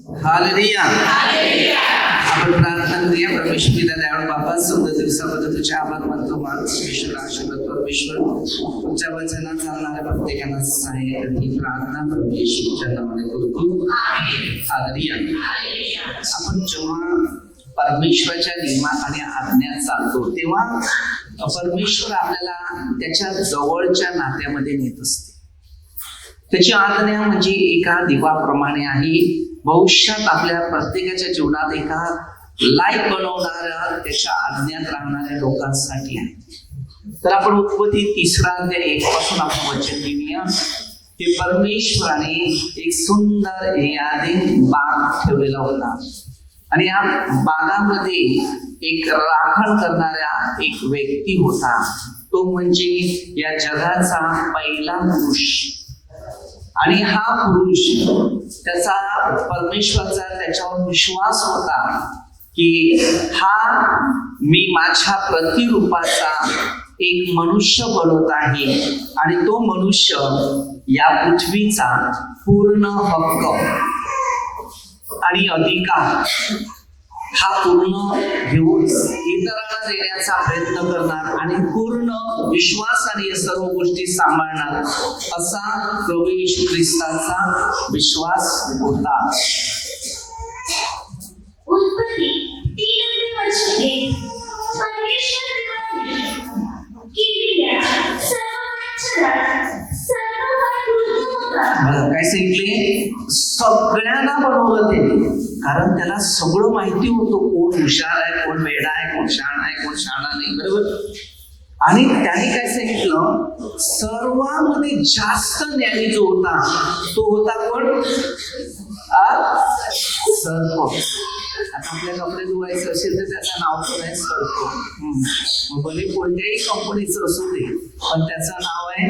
Hallelujah. आपण प्रार्थना करूया. परमेश्वर पिता दयाळू बाबा, सुंदर दिवसाबद्दल तुझे आभार मानतो. परमेश्वर आशीर्वाद परमेश्वर तुमच्या वचनात चालणाऱ्या प्रत्येकाला सहाय्य कर. ही प्रार्थना परमेश्वरच्या नावाने करतो. हालेलुया. आपण जेव्हा परमेश्वराच्या नियमात आणि आज्ञात चालतो तेव्हा परमेश्वर आपल्याला त्याच्या जवळच्या नात्यामध्ये नेत असते. त्याची आज्ञा म्हणजे एका दिवाप्रमाणे आहे. भविष्यात आपल्या प्रत्येकाच्या जीवनात एका लाईट बनवणाऱ्या त्याच्या आज्ञात राहणाऱ्या लोकांसाठी आहे. तर आपण उत्पत्ती 3 अध्याय 1 पासून आपण वचन घेऊया की परमेश्वराने एक सुंदर यादीन बाग ठेवलेला होता आणि या बागामध्ये एक राखण करणारा एक व्यक्ती होता. तो म्हणजे या जगाचा पहिला पुरुष. आणि हा पुरुष त्याचा परमेश्वराचा त्याच्यावर विश्वास होता की हा मी माझ्या प्रतिरूपाचा एक मनुष्य बनवत आहे आणि तो मनुष्य या पृथ्वीचा पूर्ण हक्क आणि अधिकार हा पूर्ण घेऊन इतरांना देण्याचा प्रयत्न करणार आणि पूर्ण विश्वासाने सर्व गोष्टी सांभाळणार असा प्रभू येशू ख्रिस्ताचा विश्वास होता. उत्पत्ती 3 वर्षे परमेश्वर देवाने केलेल्या काय सांगितले? सगळ्यांना बनवलं ते. कारण त्याला सगळं माहिती होतं, कोण हुशार आहे, कोण वेडा आहे, कोण शहाणा आहे, कोण शहाणा नाही. बरोबर. आणि त्याने काय सांगितलं? सर्वांमध्ये जास्त ज्ञानी जो होता तो होता कोण? सर्प. आता आपल्या कपडे धुवायचे असेल तर त्याचं नाव पण आहे सर्प. भले कोणत्याही कंपनीचं असू दे पण त्याचं नाव आहे.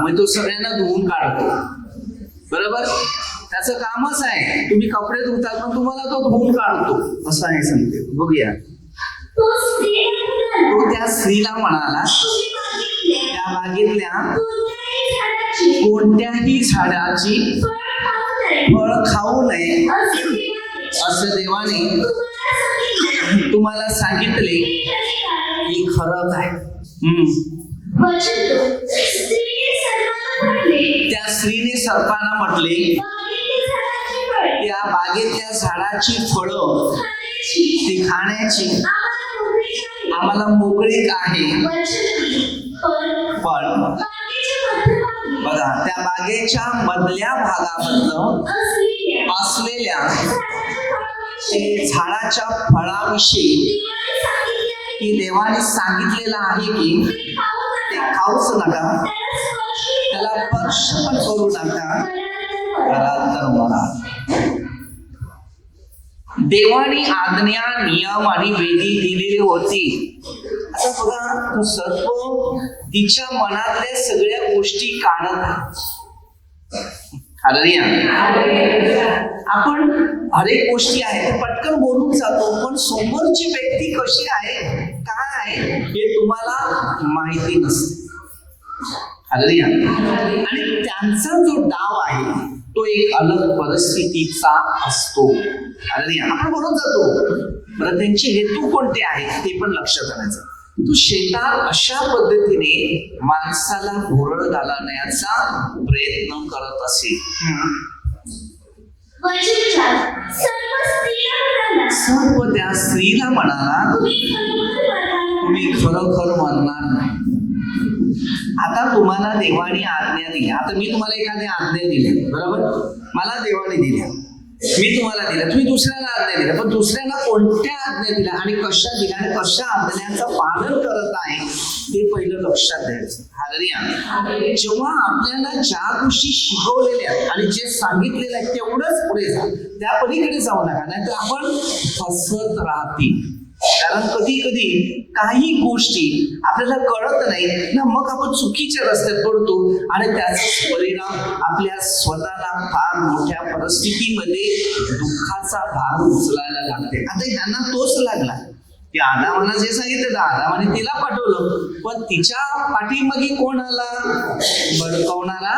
मग तो सगळ्यांना धुवून काढतो. बरोबर. त्याचं कामच आहे. तुम्ही कपडे धुतात पण तुम्हाला तो धुवून काढतो असं आहे. सांगते बघूया. तो त्या स्त्रीला म्हणाला त्या बागेतल्या कोणत्याही झाडाची फळ खाऊ नये असं देवाने तुम्हाला सांगितले ही खरं आहे. त्या स्त्रीने सर्पाला म्हटले त्या बागेतल्या झाडाची फळं ती खाण्याची आम्हाला मोकळीक आहे. पण बघा, त्या बागेच्या मधल्या भागामधलं असलेल्या ते झाडाच्या फळाविषयी की देवाने सांगितलेलं आहे की ते खाऊच नका, त्याला स्पर्श पण करू नका, कराल तर मरा. देवानी आज्ञा, नियम आणि विधी दिलेली होती. आता बघा, तो सर्प तिच्या मनातल्या सगळ्या गोष्टी काढत आहे. हालेलुया. आपण हरेक गोष्टी आहेत पटकन बोलून जातो, पण समोरची व्यक्ती कशी आहे, काय आहे हे तुम्हाला माहिती नसते. हालेलुया. आणि त्यांचा जो डाव आहे तो एक अलग परिस्थितीचा असतो. हालेलुया. आपण बोलून जातो, बरं त्यांचे हेतू कोणते आहेत ते पण लक्षात आणायचं. तो शैतान अशा पद्धतीने माणसाला भोरळ घालण्याचा प्रयत्न करत असे. सर्व त्या स्त्रीला म्हणाला तुम्ही खरोखर मरणार नाही. आता तुम्हाला देवाने आज्ञा दिली. आता मी तुम्हाला एखादी आज्ञा दिली, बरोबर. मला देवाने दिल्या, मी तुम्हाला दिल्या, तुम्ही दुसऱ्याला आज्ञा दिल्या, पण दुसऱ्याला कोणत्या आज्ञा दिल्या आणि कशा दिल्या आणि कशा आज्ञांचं पालन करत आहे ते पहिलं लक्षात द्यायचं. हालेलुया. जेव्हा आपल्याला ज्या गोष्टी शिकवलेल्या आहेत आणि जे सांगितलेलं आहे तेवढंच पुढे जा, त्या पलीकडे जाऊ नका, नाहीतर आपण फसत राहतील. कारण कधी कधी काही गोष्टी आपल्याला कळत नाही ना, मग आपण चुकीच्या रस्त्यात पडतो आणि त्याचा परिणाम आपल्या स्वतःला फार मोठ्या परिस्थितीमध्ये दुःखाचा भार उचलायला लागते. आता ह्यांना तोच लागला. की आदामाला जे सांगितलं तर आदामाने तिला पाठवलं, पण तिच्या पाठीमागे कोण आला? भडकवणारा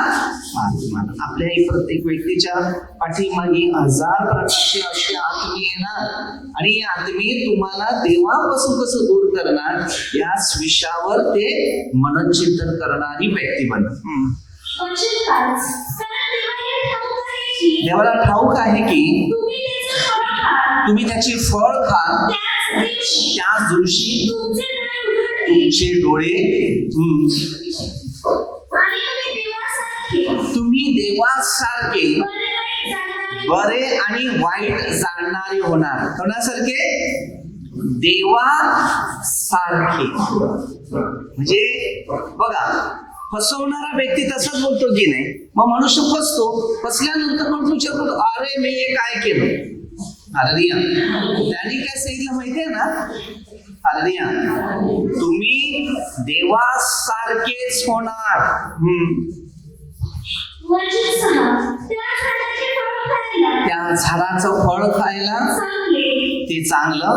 आत्मा. आपल्याही प्रत्येक व्यक्तीच्या पाठीमागे हजार प्रकारचे असे आत्मे येणार आणि हे आत्मे तुम्हाला देवापासून कसं दूर करणार याच विषयावर ते मननचिंतन करणारी व्यक्ती बनणार. वचन 5. कारण देवाला ठाऊक आहे की तुम्ही त्याची फळ खाल त्याच दिवशी तुमचे डोळे तुम्ही देवासारखे बरे आणि वाईट जाणणारे होणार. कोणासारखे? देवासारखे. म्हणजे बघा, फसवणारा व्यक्ती तसाच बोलतो की नाही, मग मनुष्य फसतो, फसल्यानंतर मग विचार करतो अरे मी हे काय केलं. हालेलुया. त्यांनी काय सांगितलं माहितीये ना? हालेलुया. तुम्ही देवासारखेच होणार. त्या झाडाचं फळ खायला ते चांगलं,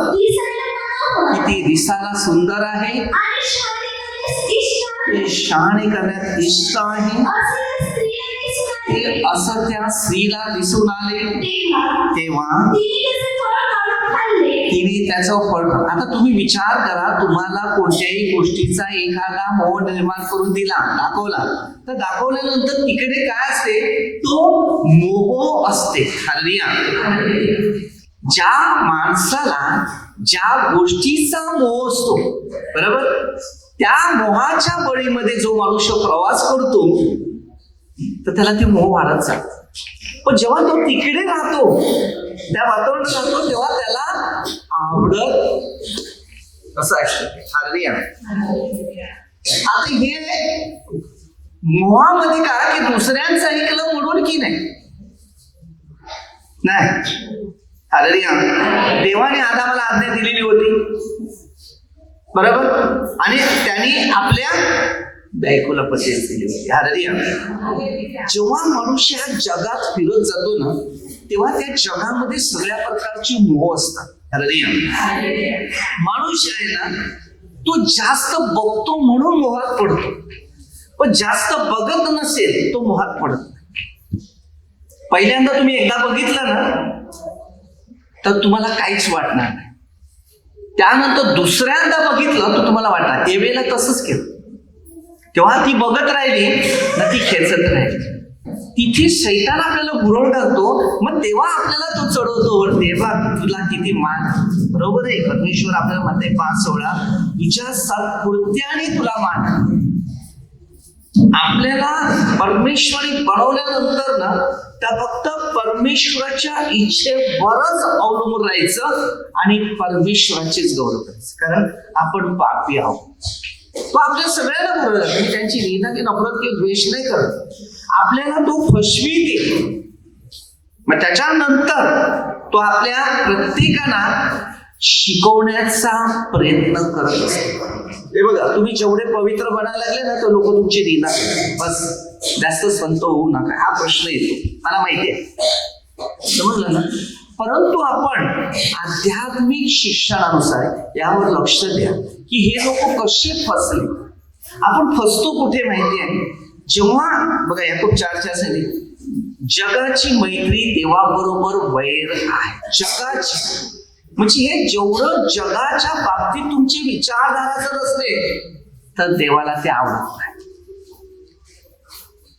किती दिसायला सुंदर आहे, ते शहाणे करण्यात इष्ट आहे, ते असं त्या स्त्रीला दिसून आले तेव्हा तिने त्याचं फळ. आता तुम्ही विचार करा, तुम्हाला कोणत्याही गोष्टीचा एखादा मोह निर्माण करून दिला, दाखवला, तर दाखवल्यानंतर तिकडे काय असते? तो मोह असते. हालेलुया. ज्या माणसाला ज्या गोष्टीचा मोह असतो, बरोबर, त्या मोहाच्या बळीमध्ये जो मनुष्य प्रवास करतो तर त्याला ते मोह वाढत जातो. पण जेव्हा तो तिकडे राहतो, त्या वातावरणात राहतो, तेव्हा त्याला आवडत असं असतं. हालेलुया. आता हे मोहामध्ये काय की दुसऱ्यांचं ऐकलं म्हणून की नाही? हालेलुया. देवाने आदामाला आज्ञा दिलेली होती, बरोबर, आणि त्यांनी आपल्या बायकोला पसंत दिली होती. हालेलुया. जेव्हा मनुष्य ह्या जगात फिरत जातो ना, तेव्हा त्या जगामध्ये सगळ्या प्रकारची मोह असतात. हालेलुया. मनुष्य आहे ना, तो जास्त बघतो म्हणून मोहात पडतो, पण जास्त बघत नसेल तो मोहात पडत नाही. पहिल्यांदा तुम्ही एकदा बघितलं ना तर तुम्हाला काहीच वाटणार नाही. त्यानंतर दुसऱ्यांदा बघितलं तर तुम्हाला वाटणार. एवेला तसंच केलं. तेव्हा ती बघत राहिली ना, ती खेचत राहिली. तिथे शैतान आपल्याला भुरळ घालतो, मग तेव्हा आपल्याला तो चढवतो वरती. बघ तुला किती मान. बरोबर आहे. परमेश्वर आपल्याला म्हणते 5:16 तुझ्या सत्कृत्याने तुला मान. आपल्याला परमेश्वरी बनवल्यानंतर ना त्या फक्त परमेश्वराच्या इच्छेवरच अवलंबून राहायचं आणि परमेश्वराचेच गौरव करायचं. कारण आपण पापी आहोत. तो आपल्या सगळ्यांना बोलत, मी त्यांची निंदा की नफरत किंवा द्वेष नाही करत. आपल्याला तो फसविते, मग त्याच्यानंतर तो आपल्या प्रत्येकाला शिकवण्याचा प्रयत्न करत असतो. हे बघा, तुम्ही जेवढे पवित्र बनायला लागले ना तर लोक तुमची निंदा करतात. बस जास्त संत होऊ नका. हा प्रश्न येतो, मला माहिती आहे, समजलं ना? परंतु आपण आध्यात्मिक शिक्षणानुसार यावर लक्ष द्या की हे लोक कसे फसले. आपण फसतो कुठे माहिती आहे? जेव्हा बघा याकूब 4:4 सांगितले, जगाची मैत्री देवाबरोबर वैर आहे. जगाची म्हणजे हे जेवढं जगाच्या बाबतीत तुमची विचारधारा जर असते तर देवाला ते आवडत नाही.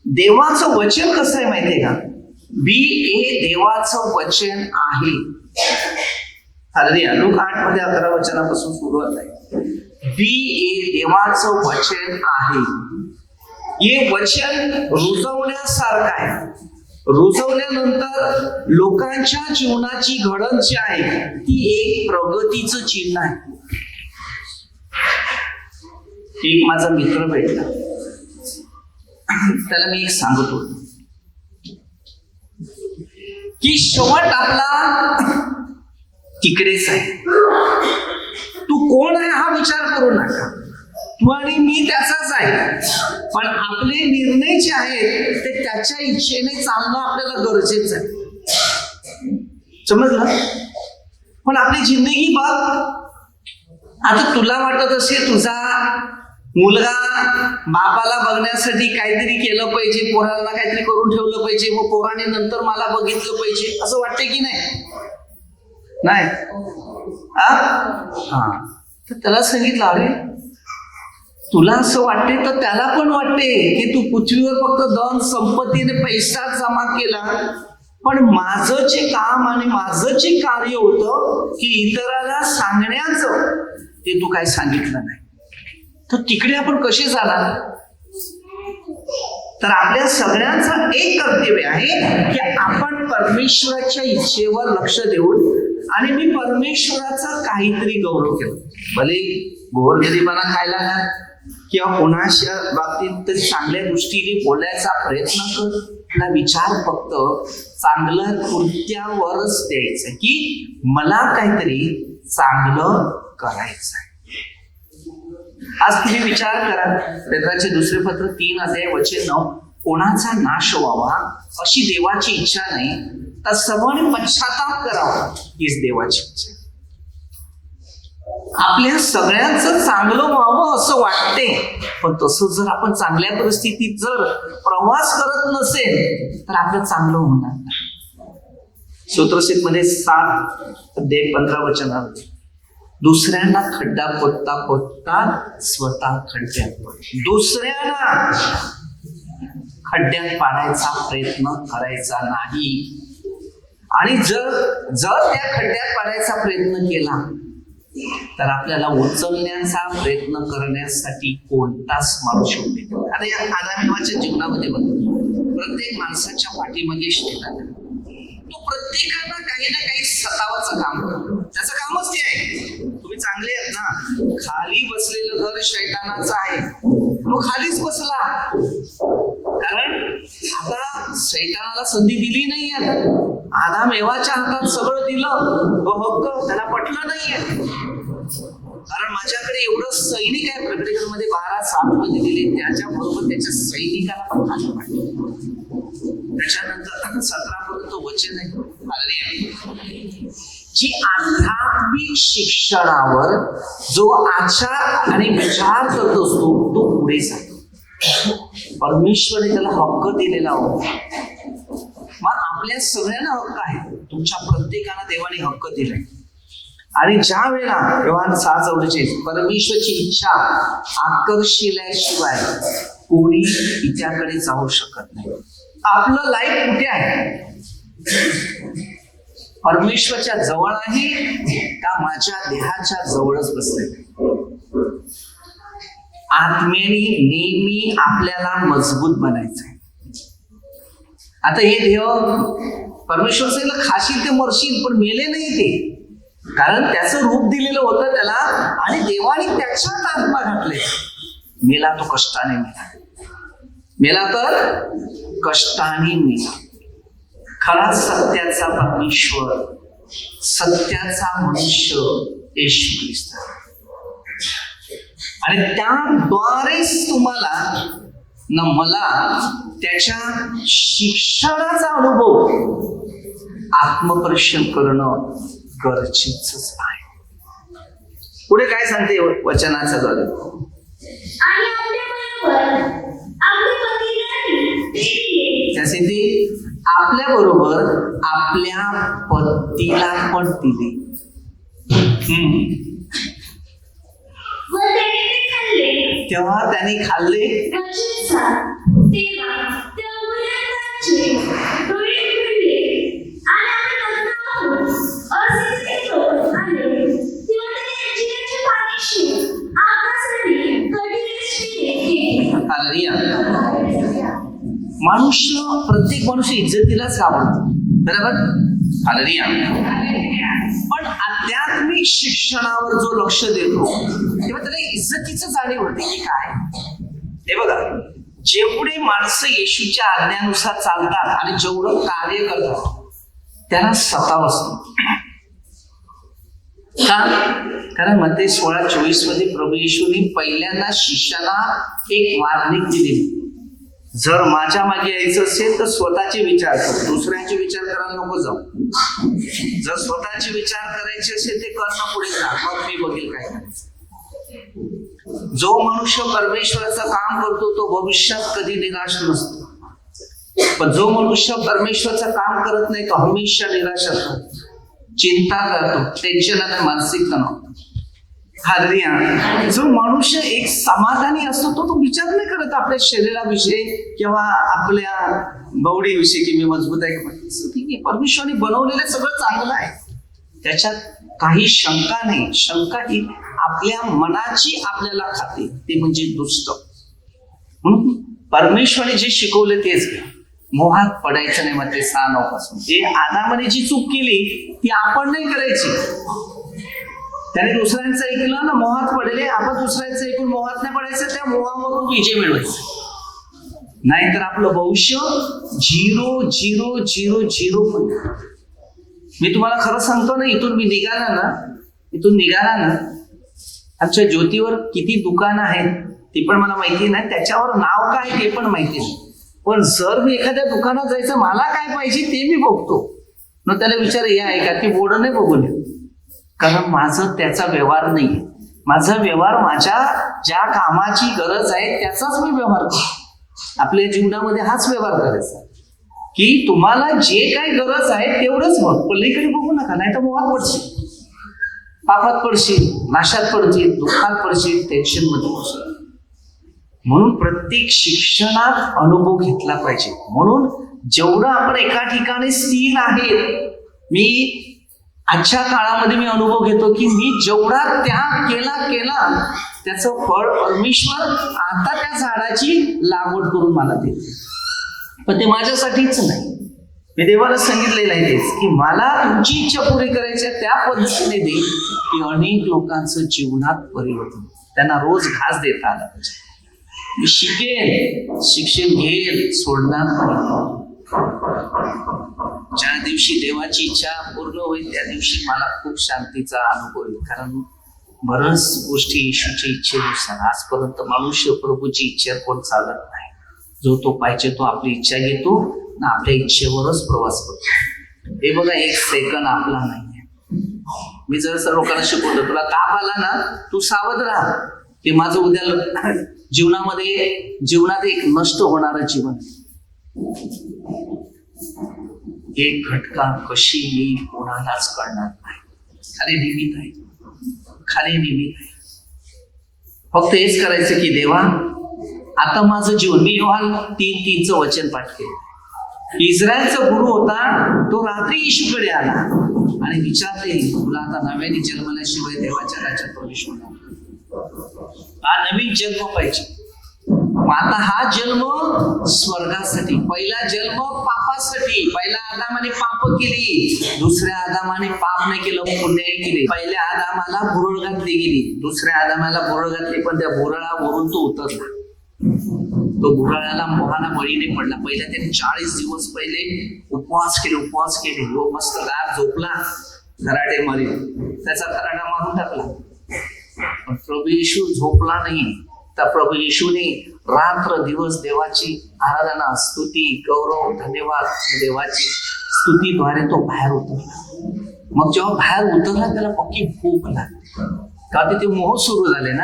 देवाचं वचन कसं आहे माहितीये का? देवाचं वचन आहे. हालेलुया. लूक 8 मध्ये 11 वचनापासून सुरुवात आहे. देवाचं वचन आहे. हे वचन रुजवण्यासारखं आहे. रुजवल्यानंतर लोकांच्या जीवनाची घडण जी आहे ती एक प्रगतीचं चिन्ह आहे. एक माझा मित्र भेटला, त्याला मी एक सांगत होतो की शेवट आपला तिकडेच आहे. तू कोण आहे हा विचार करू नका. तू आणि मी त्याचाच आहे, पण आपले निर्णय जे आहेत ते त्याच्या इच्छेने चालणं आपल्याला गरजेचं आहे. समजलं? पण आपली जिंदगी बघ, आता तुला वाटत असेल तुझा मुलगा बापाला बघण्यासाठी काहीतरी केलं पाहिजे, पोरांना काहीतरी करून ठेवलं पाहिजे, मग पोराने नंतर मला बघितलं पाहिजे, असं वाटतंय की नाही? नाही हा, तर त्याला सांगितलं अरे तुला असं वाटते तर त्याला पण वाटते की तू पृथ्वीवर फक्त धन संपत्तीने पैसा जमा केला, पण माझं जे काम आणि माझं जे कार्य होतं की इतराला सांगण्याचं, ते तू काय सांगितलं नाही, तर तिकडे आपण कसे जाणार? तर आपल्या सगळ्यांचं एक कर्तव्य आहे की आपण परमेश्वराच्या इच्छेवर लक्ष देऊन आणि मी परमेश्वराचा काहीतरी गौरव केला, भले गोरगरिबांना खायला घाल किंवा कोणाच्या बाबतीत तरी चांगल्या दृष्टीने बोलायचा प्रयत्न कर. आपला विचार फक्त चांगलं कृत्यावरच द्यायचं की मला काहीतरी चांगलं करायचं आहे. आज तुम्ही विचार करा, पेत्राचे दुसरे पत्र 3:9, कोणाचा नाश व्हावा अशी देवाची इच्छा नाही, तर सर्वांनी पश्चाताप करावा हीच देवाची इच्छा. आपल्या सगळ्यांचं चांगलं व्हावं असं वाटते, पण तसं जर आपण चांगल्या परिस्थितीत जर प्रवास करत नसेल तर आपलं चांगलं होणार नाही. सूत्रशीत मध्ये 7:15 दुसऱ्यांना खड्डा खोदता खोदता स्वतः खड्ड्यात पड. दुसऱ्यांना खड्ड्यात पाडायचा प्रयत्न करायचा नाही. आणि जर त्या खड्ड्यात पाडायचा प्रयत्न केला तर आपल्याला उचलण्याचा प्रयत्न करण्यासाठी कोणताच माणूस उभे नाही. आता या आदामाच्या जीवनामध्ये बघा, प्रत्येक माणसाच्या पाठीमागे शैतान आहे. तो प्रत्येकाला काही ना काही सतावाचं काम करतो, त्याचं कामच ते आहे. तुम्ही चांगले आहेत ना, खाली बसलेलं घर शैतानाचं आहे, तो खालीच बसला, कारण आता शैतानाला संधी दिली नाही. आता आदाम एवाच्या हातात सगळं दिलं, तो हक्क त्याला पटलं नाहीये, कारण माझ्याकडे एवढं सैनिक आहे. प्रकटीकरणामध्ये 12:7 मध्ये दिले, त्याच्याबरोबर त्याच्या सैनिकाला पण आलं पाहिजे. त्याच्यानंतर आता 17 पर्यंत वचन आहे, जी आध्यात्मिक शिक्षणावर जो आचार आणि विचार करत असतो तो पुढे जातो. परमेश्वराने त्याला हक्क दिलेला होता. मग आपल्या सगळ्यांना हक्क आहे, तुमच्या प्रत्येकाला देवाने हक्क दिलाय. आणि ज्या वेळेला योहान 6:44 परमेश्वरची इच्छा आकर्षिल्याशिवाय कोणी तिच्याकडे जाऊ शकत नाही. आपलं लाईफ कुठे आहे? परमेश्वरच्या जवळ आहे का माझ्या देहाच्या जवळच बसले? आत्म्याने नेहमी आपल्याला मजबूत बनायचं आहे. आता हे देव परमेश्वर सांगितलं खाशील ते मरशील, पण मेले नाही ते, कारण त्याचं रूप दिलेलं होतं त्याला आणि देवाने त्याच्यात आत्मा घातले. मेला तो कष्टाने मेला तर कष्टाने मेला. खरा सत्याचा परमेश्वर, सत्याचा मनुष्य येशू ख्रिस्त, आणि त्याद्वारेच तुम्हाला न मला त्याच्या शिक्षणाचा अनुभव आत्मपरीक्षण करणं गरजेचंच आहे. पुढे काय सांगते वचनाच्या द्वारे? त्यासाठी आपल्या बरोबर आपल्या पतीला पण दिले. तेव्हा त्याने खाल्ले, मनुष्य प्रत्येक मनुष्य इज्जतीलाच आवडतो, बरोबर? हालेलुया. पण आध्यात्मिक शिक्षणावर जो लक्ष देतो तेव्हा त्याला इज्जतीचं जाणीव होते की काय. हे बघा, जेवढे माणसं येशूच्या आज्ञानुसार चालतात आणि जेवढं कार्य करतात त्याला सताव असतो. का? कारण मध्ये 16:24 मध्ये प्रभू येशूने पहिल्यांदा शिष्याला एक वार्निंग दिली, जर माझ्या मागे यायचं असेल तर स्वतःचे विचार कर, दुसऱ्यांचे विचार करायला नको जाऊ. जर स्वतःचे विचार करायचे असेल ते करणं पुढे जा, मग मी बघेल काय करायचं. जो मनुष्य परमेश्वराचं काम करतो तो भविष्यात कधी निराश नसतो, पण जो मनुष्य परमेश्वराचं काम करत नाही तो हमेशा निराश असतो, चिंता करतो, टेन्शन आणि मानसिक तणाव. हालेलुया. जो मनुष्य एक समाधानी असतो तो विचार नाही करत आपल्या शरीराविषयी किंवा आपल्या बॉडीविषयी की मी मजबूत आहे का. ठीक आहे, परमेश्वराने बनवलेलं सगळं चांगलं आहे, त्याच्यात काही शंका नाही. शंका ही आपल्या मनाची आपल्याला खाते, ते म्हणजे दुष्ट. म्हणून परमेश्वराने जे शिकवले तेच घ्या, मोहात पडायचं नाही. मग ते 6:9 पासून जे आदामाने जी चूक केली ती आपण नाही करायची. त्याने दुसऱ्यांचं ऐकलं ना मोहात पडले, आपण दुसऱ्यांचं ऐकून मोहात नाही पडायचं, त्या मोहावरून विजय मिळवायचा. नाहीतर आपलं भविष्य 0 0 0 0. मी तुम्हाला खरं सांगतो ना, इथून निघाला ना आमच्या ज्योतीवर किती दुकानं आहेत ते पण मला माहिती नाही, त्याच्यावर नाव काय ते पण माहिती नाही. पण जर मी एखाद्या दुकानात जायचं, मला काय पाहिजे ते मी बघतो, मग त्याला विचार या आहे का, ती बोर्ड नाही बघू नये, कारण माझं त्याचा व्यवहार नाही. माझा व्यवहार माझ्या ज्या कामाची गरज आहे त्याचाच मी व्यवहार करतो. आपल्या जीवनामध्ये हाच व्यवहार करायचा की तुम्हाला जे काही गरज आहे तेवढंच बघ, पलीकडे बघू नका, नाही तर मोहात पडशील, पापात पडशील, नाशात पडशील, दुःखात पडशील, टेन्शन मध्ये पडशील. म्हणून प्रत्येक शिक्षणात अनुभव घेतला पाहिजे. म्हणून जेवढं आपण एका ठिकाणी स्थिर आहे, मी आजच्या काळामध्ये मी अनुभव घेतो की मी जेवढा त्याग केला त्याचं फळ परमेश्वर आता त्या झाडाची लागवड करून मला देते. पण ते माझ्यासाठीच नाही, मी देवाला सांगितलेलं आहे तेच की मला तुमची इच्छा पुरी करायची आहे त्या पद्धतीने दे की अनेक लोकांचं जीवनात परिवर्तन, त्यांना रोज घास देता आला पाहिजे. मी शिक्षण घेईल, सोडणार नाही. ज्या दिवशी देवाची इच्छा पूर्ण होईल त्या दिवशी मला खूप शांतीचा अनुभव येईल, कारण बऱ्याच गोष्टी येशूच्या इच्छेनुसार आजपर्यंत मनुष्य प्रभूची इच्छा कोण चालत नाही. जो तो पाहिजे तो आपली इच्छा घेतो ना आपल्या इच्छेवरच प्रवास करतो. हे बघा, एक सेकंद आपला नाहीये. मी जर लोकांना शिकवतो, तुला ताप आला ना तू सावध राहा, ते माझं उद्या जीवनात एक नष्ट होणारं जीवन. एक घटका कशी येईल कोणालाच कळणार नाही. खाली निमित्त आहे. फक्त हेच करायचं की देवा आता माझं जीवन, मी योहान 3:3 वचन पाठ केलं. इस्रायलचा गुरु होता, तो रात्री येशूकडे आला आणि विचारले, तुला आता नव्याने जन्मल्याशिवाय देवाच्या राज्यात प्रवेश होणार, हा नवीन जन्म पाहिजे. आता हा जन्म स्वर्गासाठी, पहिला जन्म पापासाठी. पहिल्या आदामाने पाप केली, दुसऱ्या आदामाने पाप नाही केलं, पुण्य केले. पहिल्या आदामाला भुरळ घातली गेली, दुसऱ्या आदामाला भुरळ घातली, पण त्या भुरळावरून तो उतरला. तो भुरळाला मोहाना बळीने पडला. पहिल्या त्याने 40 दिवस पहिले उपवास केले. तो मस्त गार झोपला, खराटे मारी, त्याचा खराटा मारून टाकला. पण प्रभू येशू झोपला नाही. तर प्रभू येशूने रात्र दिवस देवाची आराधना, स्तुती, गौरव, धन्यवाद देवाची स्तुतीद्वारे तो बाहेर उतरला. मग जेव्हा बाहेर उतरला त्याला पक्की भूक लागली, का तिथे मोह सुरू झाले ना,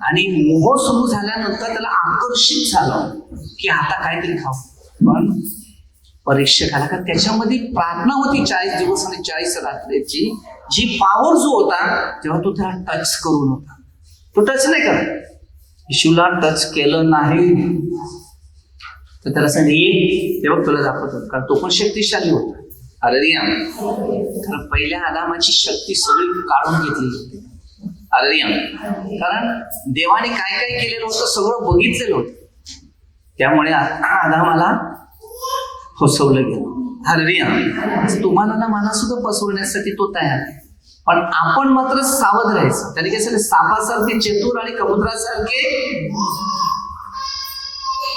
आणि मोह सुरू झाल्यानंतर त्याला आकर्षित झालं की आता काहीतरी खावं. पण परीक्षा आला, कारण त्याच्यामध्ये प्रार्थना होती 40 दिवस आणि 40 रात्रीची, जी पॉवर जो होता तेव्हा तो त्याला टच करून होता. तो टच नाही करत, येशूला टच केलं नाही तर त्याला सांगितलं ये, तेव्हा तुला दाखवतो, कारण तो पण शक्तिशाली होता. हालेलुया. कारण पहिल्या आदामाची शक्ती सगळी काढून घेतली होती. हालेलुया. कारण देवाने काय काय केलेलं होतं सगळं बघितलेलं होतं, त्यामुळे आदामाला फसवलं गेलं. हालेलुया. तुम्हाला ना मला सुद्धा फसवण्यासाठी तो तयार आहे, पण आपण मात्र सावध राहायचं. त्याने काय सांगितलं, सापासारखे चतुर आणि कबुतरासारखे.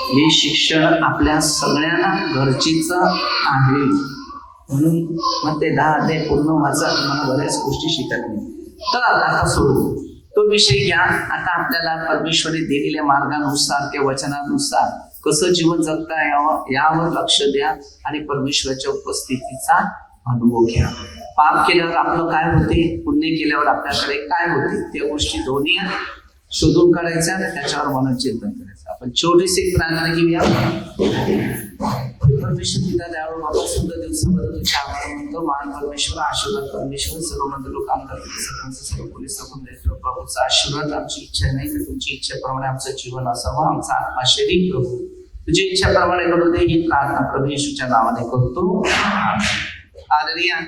हे शिक्षण आपल्या सगळ्यांना गरजेचं आहे. म्हणून मग ते 10 अध्याय पूर्ण वाचा, तुम्हाला बऱ्याच गोष्टी शिकायला मिळतील. तर आता सोडून तो विषय घ्या. आता आपल्याला परमेश्वरी दिलेल्या मार्गानुसार त्या वचनानुसार कसं जीवन जगता यावं यावर लक्ष द्या आणि परमेश्वराच्या उपस्थितीचा अनुभव घ्या. पाप केल्यावर आपलं काय होते, पुण्य केल्यावर आपल्याकडे काय होते, त्या गोष्टी दोन्ही शोधून काढायचं आणि त्याच्यावर मनात चिंतन करायचं. आपण छोटीशी एक प्रार्थना घेऊया. परमेश्वर पिता दयाळू बाबा, सुंदर दिवसाबद्दल तुझे आभार मानतो. महान परमेश्वर, आशीर्वाद परमेश्वर, सर्व मंदिर लोकांना सर्व पोलीस प्रभूचा आशीर्वाद. आमची इच्छा नाही तर तुमची इच्छेप्रमाणे आमचं जीवन असावं, आमचा आत्मा शरीर प्रभू तुझी इच्छेप्रमाणे घडू दे. ही प्रार्थना प्रभू येशूच्या नावाने करतो. हालेलुया.